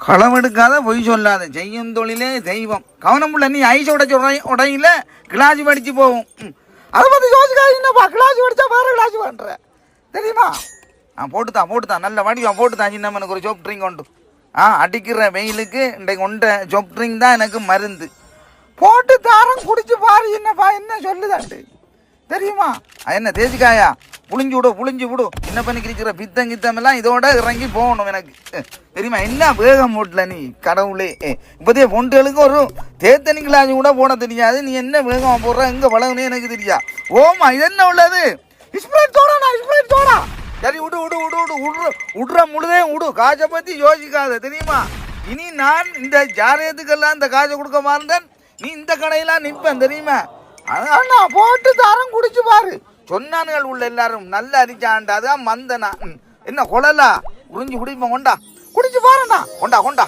களவெடுக்காத பொய் சொல்லாத செய்யும் தொழிலே தெய்வம். கவனம் உள்ள நீ ஐஸ் உடையில கிளாஸ் படிச்சு போகும். அதை பற்றி யோசிக்காதீங்கப்பா. கிளாஸ் படித்தா வேறு கிளாஸ் பண்ணுற தெரியுமா? போட்டுத்தான் நல்ல வடிவம் போட்டுத்தான். சின்னம்மனுக்கு ஒரு சோப் ட்ரிங்க் கொண்டு அடிக்கிற வெயிலுக்கு இன்றைக்கு கொண்ட சோப் ட்ரிங்க் தான் எனக்கு மருந்து. போட்டு தாரம் குடிச்சு பாரு. என்னப்பா என்ன சொல்லுதாண்டு தெரியுமா? என்ன தேசிக்காயா புளிஞ்சு விடு. என்ன பண்ணி கிரிக்கிற பித்தங்கித்தமெல்லாம் இதோட இறங்கி போகணும் எனக்கு தெரியுமா? என்ன வேகம் போட்டல நீ கடவுளே. இப்போதே பொண்டுகளுக்கு ஒரு தேத்தனி கிளாஸ் கூட போட தெரியாது. நீ என்ன வேகமாக போடுற எங்கே பழகுனே எனக்கு தெரியா. ஓமா இது என்ன உள்ளது? ஸ்ப்ரைட் தோடா. சரி விடு விடுற முழுதே விடு. காசை பற்றி யோசிக்காத தெரியுமா? இனி நான் இந்த ஜாரியத்துக்கெல்லாம் இந்த காசை கொடுக்க மாட்டேன். நீ இந்த கடையெல்லாம் நிற்பேன் தெரியுமா? அதான் போட்டு தாரம் குடிச்சு பாரு. சொன்னானுகள் உள்ள எல்லாரும் நல்லா அரிச்சாண்டா. அதான் மந்தனா என்ன கொள்ளலா உறிஞ்சி குடிப்போம். குடிச்சு பாருண்ணா. கொண்டா